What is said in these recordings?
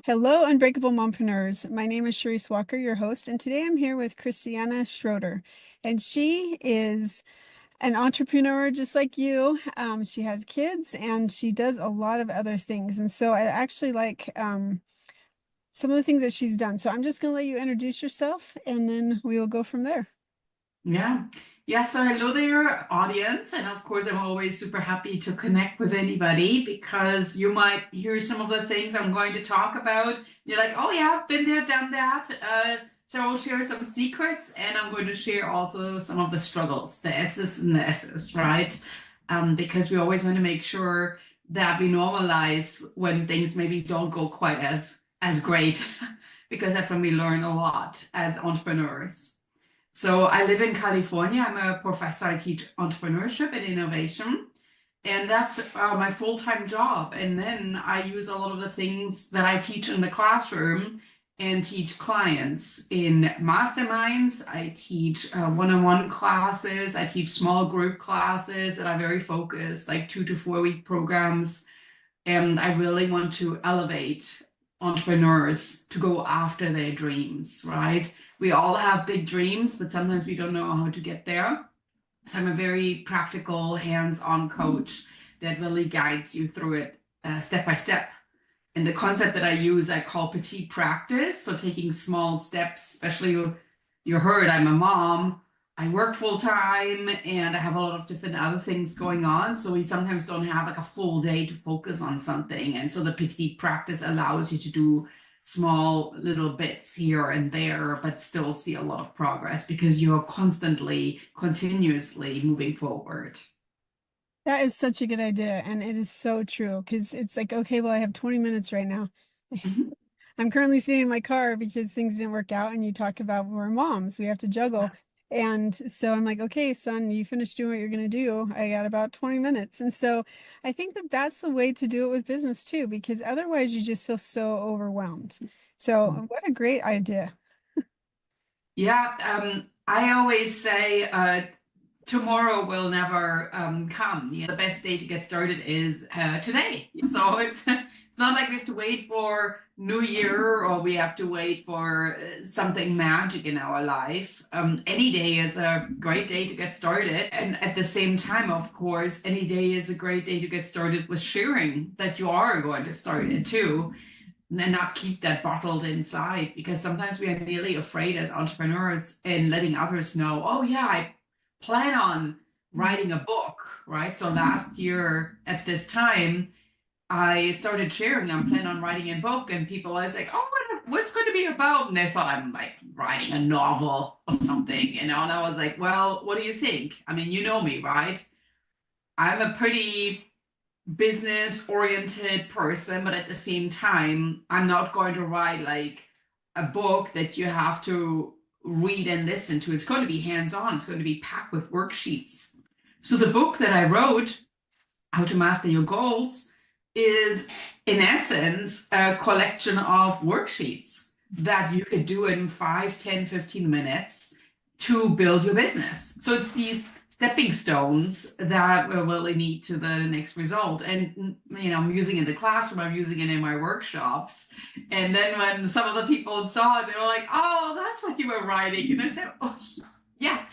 Hello, Unbreakable Mompreneurs. My name is Charisse Walker, your host, and today I'm here with Christiane Schroeter. And she is an entrepreneur just like you. She has kids and she does a lot of other things. And so I actually like some of the things that she's done. So I'm just going to let you introduce yourself and then we will go from there. Yeah. Yeah. So hello there, audience. And of course, I'm always super happy to connect with anybody because you might hear some of the things I'm going to talk about. You're like, oh, yeah, I've been there, done that. So I'll share some secrets and I'm going to share also some of the struggles, the S's and the S's, right? Because we always want to make sure that we normalize when things maybe don't go quite as great, because that's when we learn a lot as entrepreneurs. So I live in California. I'm a professor. I teach entrepreneurship and innovation, and that's my full-time job. And then I use a lot of the things that I teach in the classroom and teach clients in masterminds. I teach one-on-one classes. I teach small group classes that are very focused, like 2 to 4 week programs. And I really want to elevate entrepreneurs to go after their dreams, right? We all have big dreams, but sometimes we don't know how to get there. So I'm a very practical, hands-on coach that really guides you through it step by step. And the concept that I use, I call Petite Practice. So taking small steps, especially you heard I'm a mom. I work full time and I have a lot of different other things going on. So we sometimes don't have like a full day to focus on something. And so the Petite Practice allows you to do small little bits here and there, but still see a lot of progress because you're constantly, continuously moving forward. That is such a good idea. And it is so true because it's like, okay, well, I have 20 minutes right now. Mhm. I'm currently sitting in my car because things didn't work out. And you talk about we're moms, we have to juggle. And so I'm like, okay, son, you finished doing what you're going to do. I got about 20 minutes. And so I think that that's the way to do it with business too, because otherwise you just feel so overwhelmed. So what a great idea. Yeah, I always say tomorrow will never come. The best day to get started is today. So it's not like we have to wait for New Year or we have to wait for something magic in our life. Any day is a great day to get started. And at the same time, of course, any day is a great day to get started with sharing that you are going to start it too, and not keep that bottled inside, because sometimes we are nearly afraid as entrepreneurs in letting others know, oh yeah, I plan on writing a book, right? So last year at this time I started sharing I'm planning on writing a book, and people was like, oh, what's going to be about? And they thought I'm like writing a novel or something, and I was like, well, what do you think? I mean, you know me, right? I'm a pretty business oriented person, but at the same time, I'm not going to write like a book that you have to read and listen to. It's going to be hands on, it's going to be packed with worksheets. So, the book that I wrote, How to Master Your Goals, is in essence a collection of worksheets that you could do in 5, 10, 15 minutes to build your business. So it's these stepping stones that will really lead to the next result. And I'm using it in the classroom, I'm using it in my workshops. And then when some of the people saw it, they were like, oh, that's what you were writing. And I said, oh, yeah.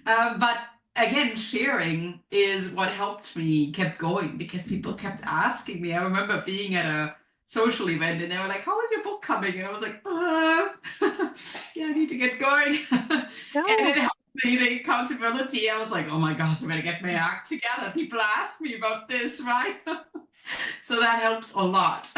But again, sharing is what helped me kept going, because people kept asking me. I remember being at a social event and they were like, how is your book coming? And I was like, yeah, I need to get going. And No. it helped me, the accountability. I was like, oh my gosh, I better get my act together. People ask me about this, right? So that helps a lot.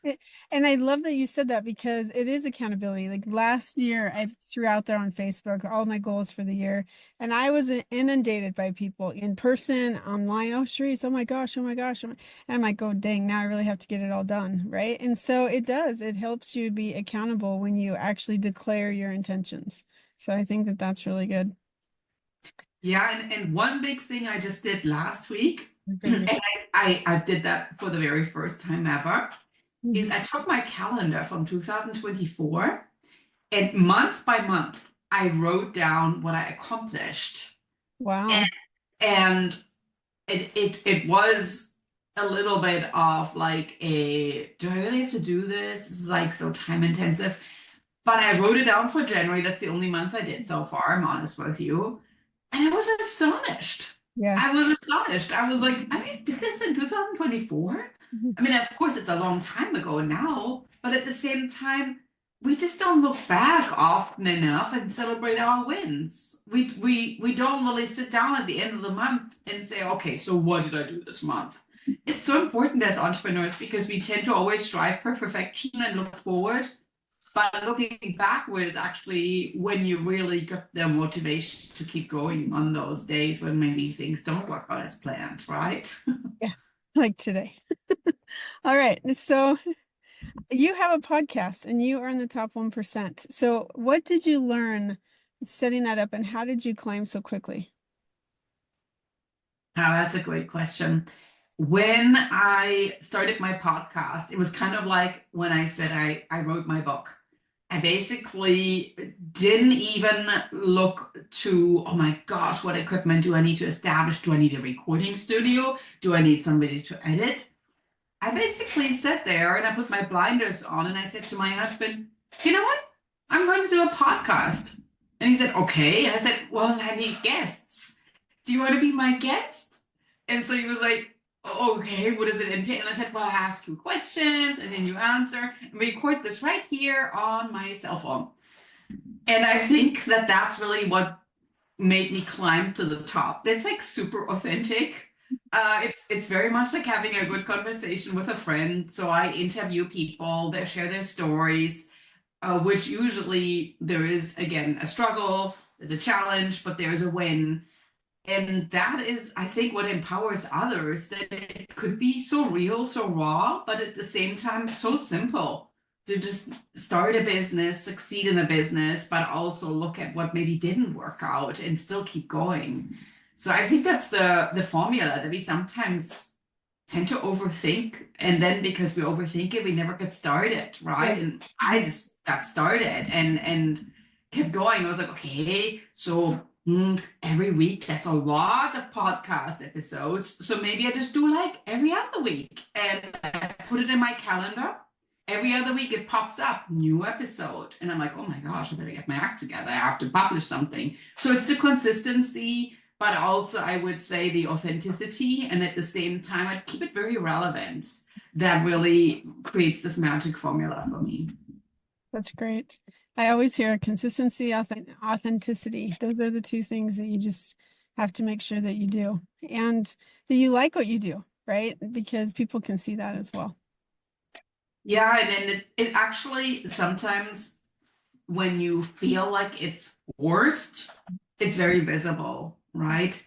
Yeah. And I love that you said that because it is accountability. Like last year, I threw out there on Facebook all my goals for the year, and I was inundated by people in person, online. Oh, Sharice, oh my gosh, oh my gosh. And I'm like, oh, dang, now I really have to get it all done. Right. And so it does, it helps you be accountable when you actually declare your intentions. So I think that that's really good. Yeah, and one big thing I just did last week, and Great. I did that for the very first time ever, is Mhm. I took my calendar from 2024, and month by month, I wrote down what I accomplished. And, Wow. and it was a little bit of like a, do I really have to do this? This is like so time intensive. But I wrote it down for January. That's the only month I did so far, I'm honest with you. And I was astonished. Yeah. I was astonished. I was like, I did this in 2024? Mhm. I mean, of course, it's a long time ago now, but at the same time, we just don't look back often enough and celebrate our wins. We don't really sit down at the end of the month and say, okay, so what did I do this month? It's so important as entrepreneurs because we tend to always strive for perfection and look forward. But looking backward is actually when you really get the motivation to keep going on those days when maybe things don't work out as planned, right? Yeah. Like today. All right. So you have a podcast and you are in the top 1%. So what did you learn setting that up and how did you climb so quickly? Now, that's a great question. When I started my podcast, it was kind of like when I said I wrote my book. I basically didn't even look to, oh my gosh, what equipment do I need to establish? Do I need a recording studio? Do I need somebody to edit? I basically sat there and I put my blinders on and I said to my husband, you know what? I'm going to do a podcast. And he said, okay. And I said, well, I need guests. Do you want to be my guest? And so he was like, okay, what does it entail? And I said, well, I ask you questions and then you answer and we record this right here on my cell phone. And I think that that's really what made me climb to the top. That's like super authentic. It's very much like having a good conversation with a friend. So I interview people, they share their stories, which usually there is again a struggle, there's a challenge, but there's a win. And that is, I think, what empowers others, that it could be so real, so raw, but at the same time, so simple to just start a business, succeed in a business, but also look at what maybe didn't work out and still keep going. So I think that's the formula that we sometimes tend to overthink. And then because we overthink it, we never get started, right? Yeah. And I just got started and kept going. I was like, okay, so every week, that's a lot of podcast episodes. So maybe I just do like every other week and I put it in my calendar. Every other week it pops up, new episode. And I'm like, oh my gosh, I better get my act together. I have to publish something. So it's the consistency, but also I would say the authenticity. And at the same time, I keep it very relevant. That really creates this magic formula for me. That's great. I always hear consistency, authenticity. Those are the two things that you just have to make sure that you do and that you like what you do, right? Because people can see that as well. Yeah, and then it actually sometimes when you feel like it's forced, it's very visible, right?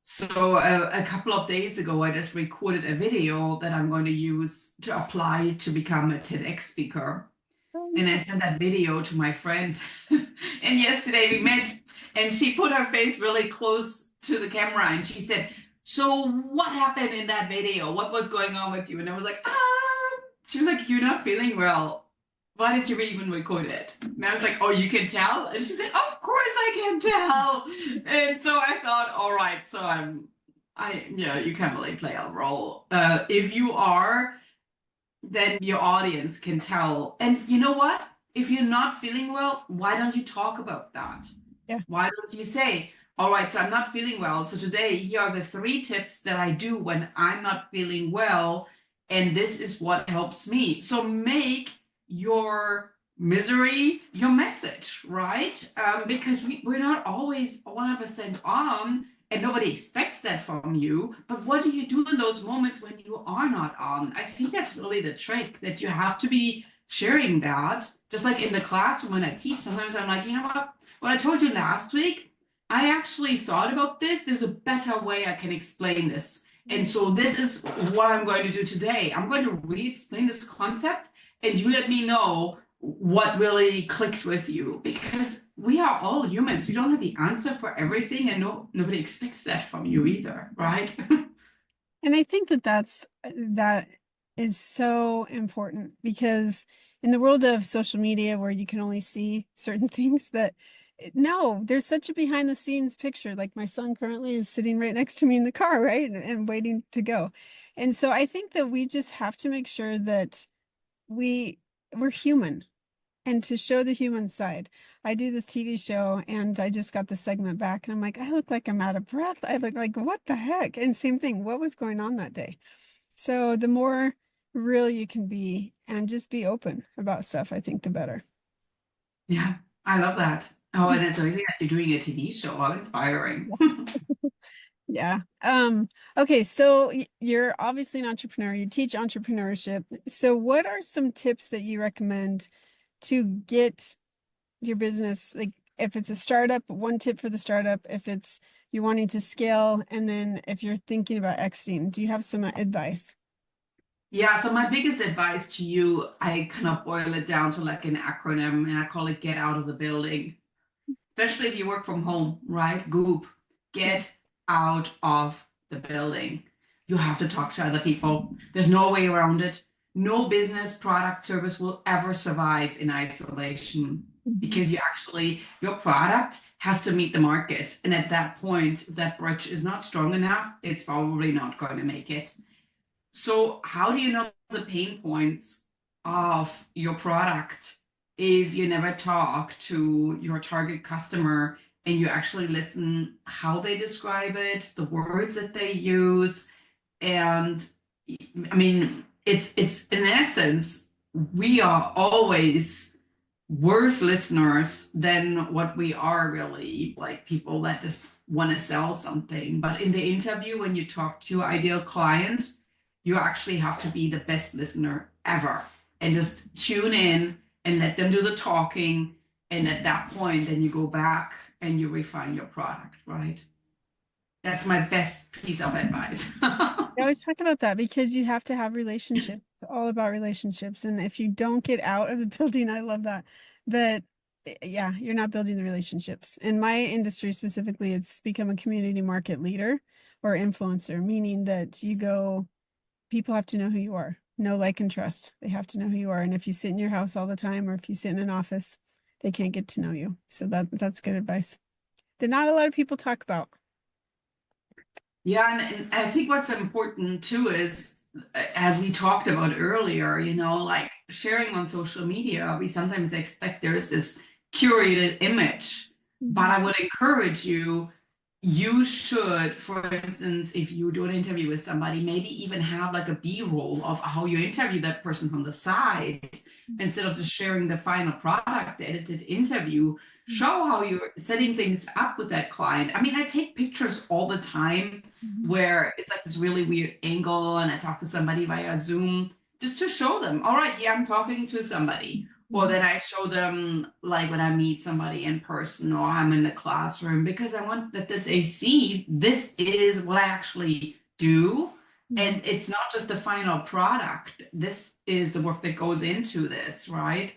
So a couple of days ago, I just recorded a video that I'm going to use to apply to become a TEDx speaker. And I sent that video to my friend. And yesterday we met and she put her face really close to the camera and she said, so what happened in that video? What was going on with you? And I was like, she was like, you're not feeling well. Why did you even record it? And I was like, oh, you can tell? And she said, of course I can tell. And so I thought, all right, so you can't really play a role. If you are, then your audience can tell. And you know what? If you're not feeling well, why don't you talk about that? Yeah. Why don't you say, all right, so I'm not feeling well. So today, here are the 3 tips that I do when I'm not feeling well. And this is what helps me. So make your misery your message, right? Because we're not always 100% on, and nobody expects that from you. But what do you do in those moments when you are not on? I think that's really the trick, that you have to be sharing that. Just like in the classroom when I teach, sometimes I'm like, you know what I told you last week, I actually thought about this. There's a better way I can explain this. And so this is what I'm going to do today. I'm going to re-explain this concept and you let me know what really clicked with you, because we are all humans. We don't have the answer for everything, and nobody expects that from you either, right? And I think that is so important because in the world of social media where you can only see certain things that no, there's such a behind the scenes picture. Like my son currently is sitting right next to me in the car, right? And waiting to go. And so I think that we just have to make sure that we're human and to show the human side. I do this TV show and I just got the segment back and I'm like, I look like I'm out of breath. I look like, what the heck? And same thing, what was going on that day? So the more real you can be and just be open about stuff, I think the better. Yeah, I love that. Oh, and it's amazing that you're doing a TV show. How inspiring. Yeah. Okay, so you're obviously an entrepreneur. You teach entrepreneurship. So what are some tips that you recommend to get your business, like if it's a startup, one tip for the startup, if it's you're wanting to scale, and then if you're thinking about exiting, do you have some advice? Yeah, so my biggest advice to you, I kind of boil it down to like an acronym, and I call it get out of the building. Especially if you work from home, right? Goop, Yeah. get out of the building. You have to talk to other people. There's no way around it. No business, product, service will ever survive in isolation Mhm. because your product has to meet the market. And at that point, if that bridge is not strong enough, it's probably not going to make it. So, how do you know the pain points of your product if you never talk to your target customer and you actually listen how they describe it, the words that they use? And I mean, it's in essence, we are always worse listeners than what we are really like people that just want to sell something. But in the interview, when you talk to your ideal client, you actually have to be the best listener ever and just tune in and let them do the talking. And at that point, then you go back and you refine your product, right? That's my best piece of advice. I always talk about that because you have to have relationships. It's all about relationships. And if you don't get out of the building, I love that. That, yeah, you're not building the relationships. In my industry specifically, it's become a community market leader or influencer, meaning that you go, people have to know who you are, know, like, and trust. They have to know who you are. And if you sit in your house all the time or if you sit in an office, they can't get to know you. So that's good advice that not a lot of people talk about. Yeah, and I think what's important too is, as we talked about earlier, like sharing on social media, we sometimes expect there's this curated image. But Mhm. I would encourage you, you should, for instance, if you do an interview with somebody, maybe even have like a B-roll of how you interview that person from the side instead of just sharing the final product, the edited interview. Show how you're setting things up with that client. I mean, I take pictures all the time Mhm. where it's like this really weird angle and I talk to somebody via Zoom just to show them, all right, yeah, I'm talking to somebody. Or Mhm. then I show them like when I meet somebody in person or I'm in the classroom because I want that they see this is what I actually do. Mhm. And it's not just the final product. This is the work that goes into this, right?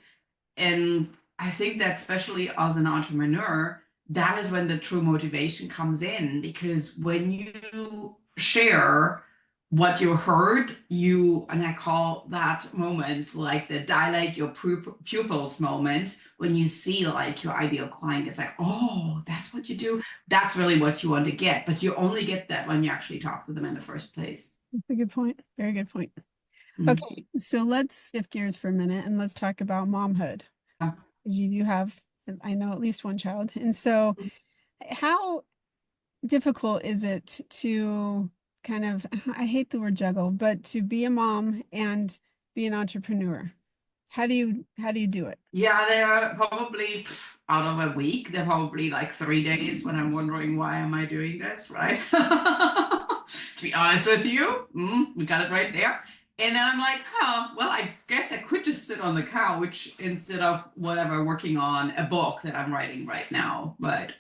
And I think that especially as an entrepreneur, that is when the true motivation comes in because when you share what you heard, and I call that moment like the dilate your pupils moment, when you see like your ideal client, it's like, oh, that's what you do. That's really what you want to get. But you only get that when you actually talk to them in the first place. That's a good point. Very good point. Mm. Okay, so let's shift gears for a minute and let's talk about momhood. Because you do have, I know, at least one child. And so, how difficult is it to kind of, I hate the word juggle, but to be a mom and be an entrepreneur? How do you do it? Yeah, they're probably out of a week. They're probably like 3 days when I'm wondering why am I doing this, right? To be honest with you, we got it right there. And then I'm like, oh, well, I guess I could just sit on the couch instead of whatever working on a book that I'm writing right now. But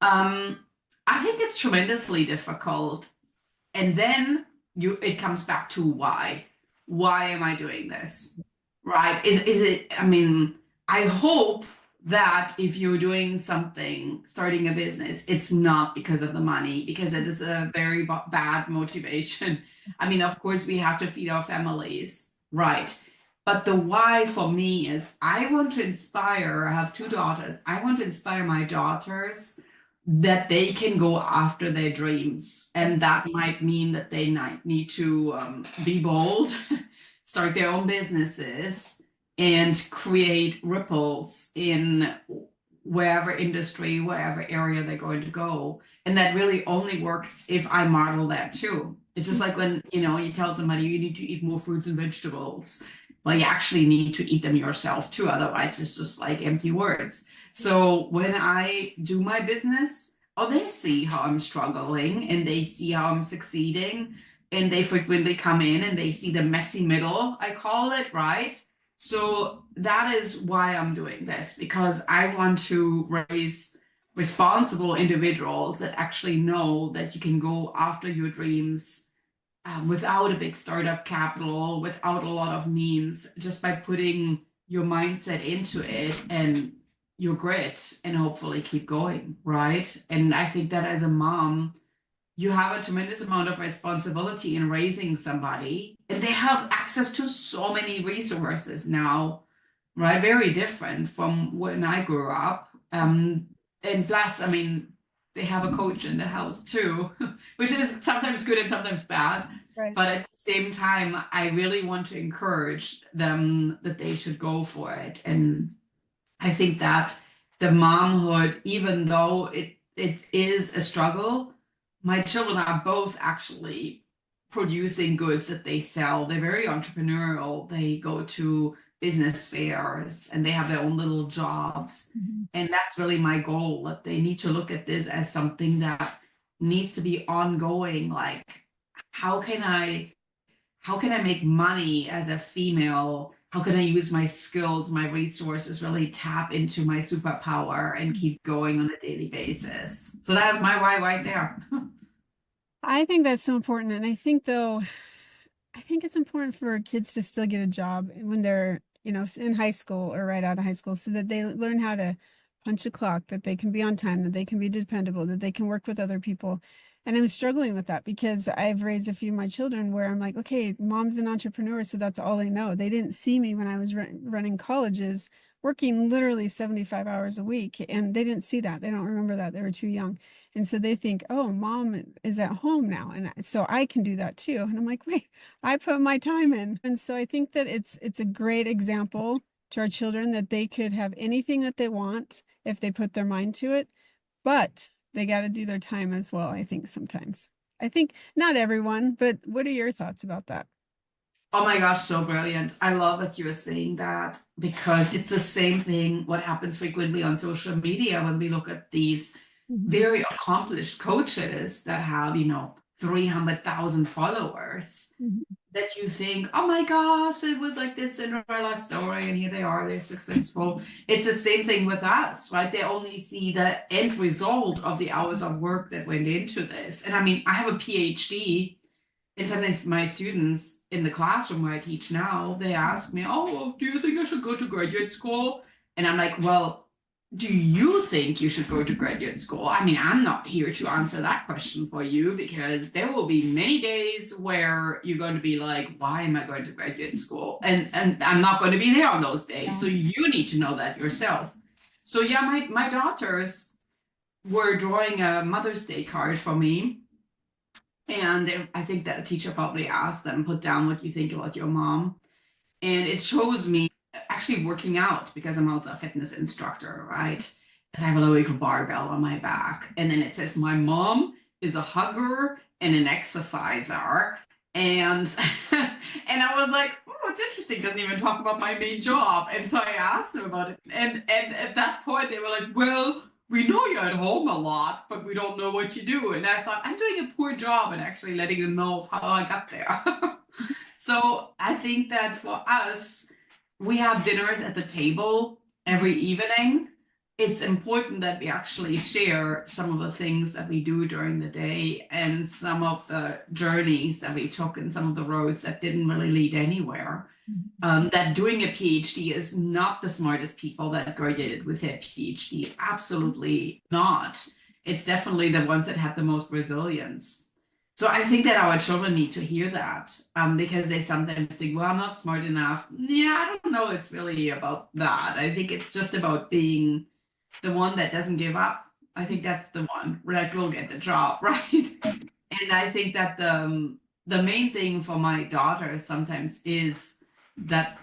I think it's tremendously difficult. And then it comes back to why. Why am I doing this? Right? Is it, I mean, I hope that if you're doing something, starting a business, it's not because of the money, because it is a very bad motivation. I mean, of course, we have to feed our families, right? But the why for me is I want to inspire, I have two daughters. I want to inspire my daughters that they can go after their dreams. And that might mean that they might need to be bold, start their own businesses, and create ripples in wherever industry, wherever area they're going to go. And that really only works if I model that too. It's just like when, you tell somebody you need to eat more fruits and vegetables. Well, you actually need to eat them yourself too. Otherwise, it's just like empty words. So when I do my business, oh, they see how I'm struggling and they see how I'm succeeding. And they frequently come in and they see the messy middle, I call it, right? So that is why I'm doing this, because I want to raise responsible individuals that actually know that you can go after your dreams without a big startup capital, without a lot of means, just by putting your mindset into it and your grit and hopefully keep going, right? And I think that as a mom, you have a tremendous amount of responsibility in raising somebody, and they have access to so many resources now, right? Very different from when I grew up. And plus, I mean, they have a coach in the house too, which is sometimes good and sometimes bad. Right. But at the same time, I really want to encourage them that they should go for it. And I think that the momhood, even though it is a struggle, my children are both actually producing goods that they sell. They're very entrepreneurial. They go to business fairs and they have their own little jobs. Mhm. And that's really my goal, that they need to look at this as something that needs to be ongoing. Like, how can I make money as a female? How can I use my skills, my resources, really tap into my superpower and keep going on a daily basis? So that's my why right there. I think that's so important. And I think though, I think it's important for kids to still get a job when they're, in high school or right out of high school so that they learn how to punch a clock, that they can be on time, that they can be dependable, that they can work with other people. And I'm struggling with that because I've raised a few of my children where I'm like, okay, mom's an entrepreneur, so that's all they know. They didn't see me when I was running colleges, working literally 75 hours a week, and they didn't see that. They don't remember that. They were too young. And so they think, oh, mom is at home now. And so I can do that too. And I'm like, wait, I put my time in. And so I think that it's a great example to our children that they could have anything that they want if they put their mind to it, but they got to do their time as well, I think sometimes. I think not everyone, but what are your thoughts about that? Oh my gosh, so brilliant. I love that you're saying that, because it's the same thing what happens frequently on social media when we look at these Mhm. very accomplished coaches that have, 300,000 followers, Mhm. that you think, oh my gosh, it was like this Cinderella story, and here they are, they're successful. It's the same thing with us, right? They only see the end result of the hours of work that went into this. And I mean, I have a PhD, and sometimes my students in the classroom where I teach now, they ask me, oh, well, do you think I should go to graduate school? And I'm like, well, do you think you should go to graduate school? I mean, I'm not here to answer that question for you, because there will be many days where you're going to be like, why am I going to graduate school? And I'm not going to be there on those days. Yeah. So you need to know that yourself. So yeah, my daughters were drawing a Mother's Day card for me. And I think that a teacher probably asked them, put down what you think about your mom. And it shows me actually working out, because I'm also a fitness instructor, right? I have a little barbell on my back. And then it says, my mom is a hugger and an exerciser. And and I was like, oh, it's interesting. Doesn't even talk about my main job. And so I asked them about it. And at that point they were like, well, we know you're at home a lot, but we don't know what you do. And I thought, I'm doing a poor job in actually letting them know how I got there. So I think that for us, we have dinners at the table every evening. It's important that we actually share some of the things that we do during the day, and some of the journeys that we took, and some of the roads that didn't really lead anywhere. That doing a PhD is not the smartest people that graduated with their PhD. Absolutely not. It's definitely the ones that have the most resilience. So I think that our children need to hear that, because they sometimes think, well, I'm not smart enough. Yeah, I don't know. It's really about that. I think it's just about being the one that doesn't give up, I think that's the one that will get the job, right? And I think that the main thing for my daughters sometimes is that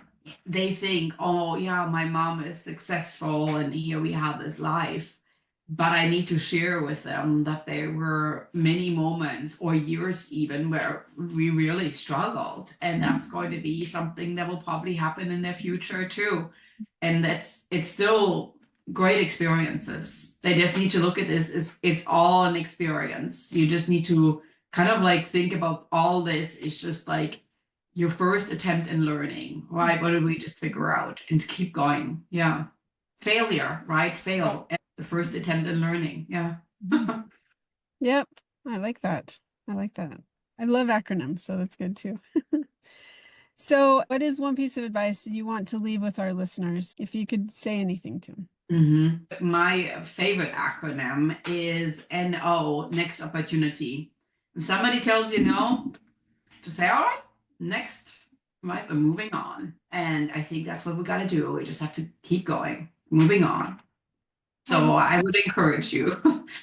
they think, oh yeah, my mom is successful and here we have this life. But I need to share with them that there were many moments or years even where we really struggled. And that's going to be something that will probably happen in the future too. And it's still great experiences. They just need to look at this as it's all an experience. You just need to kind of like think about all this. It's just like your first attempt in learning, right? What did we just figure out and to keep going? Yeah. Failure, right? Fail. The first attempt in learning. Yeah. Yep. I like that. I like that. I love acronyms, so that's good too. So what is one piece of advice you want to leave with our listeners, if you could say anything to them? Mm-hmm. My favorite acronym is NO, next opportunity. If somebody tells you no, to say, all right, next, right, we're moving on. And I think that's what we got to do. We just have to keep going, moving on. So I would encourage you,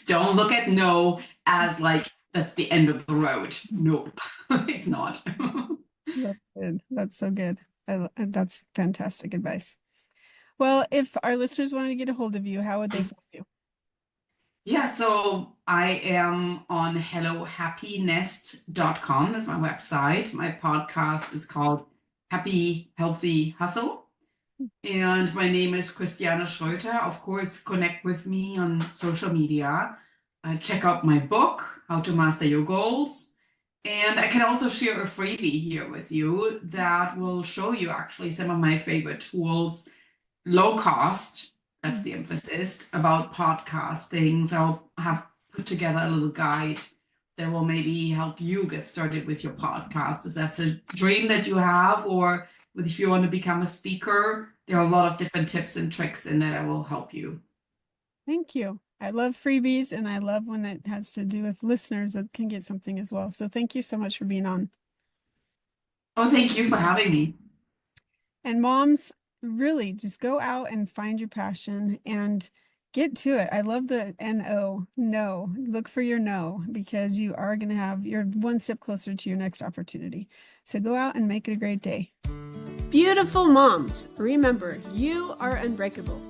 don't look at no as like, that's the end of the road. Nope, it's not. That's good. That's so good. That's fantastic advice. Well, if our listeners wanted to get a hold of you, how would they find you? Yeah, so I am on hellohappinest.com. That's my website. My podcast is called Happy Healthy Hustle. And my name is Christiane Schroeter. Of course, connect with me on social media. Check out my book, How to Master Your Goals. And I can also share a freebie here with you that will show you actually some of my favorite tools, low cost. That's the emphasis about podcasting. So I'll have put together a little guide that will maybe help you get started with your podcast. If that's a dream that you have, or if you want to become a speaker, there are a lot of different tips and tricks in there that will help you. Thank you. I love freebies, and I love when it has to do with listeners that can get something as well. So thank you so much for being on. Oh, thank you for having me. And moms, really just go out and find your passion and get to it. I love the NO, no. Look for your no, because you're one step closer to your next opportunity. So go out and make it a great day. Beautiful moms, remember, you are unbreakable.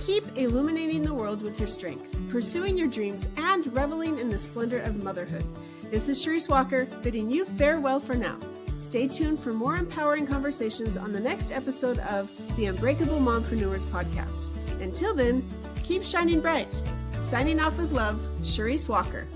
Keep illuminating the world with your strength, pursuing your dreams, and reveling in the splendor of motherhood. This is Charisse Walker, bidding you farewell for now. Stay tuned for more empowering conversations on the next episode of the Unbreakable Mompreneurs podcast. Until then, keep shining bright. Signing off with love, Charisse Walker.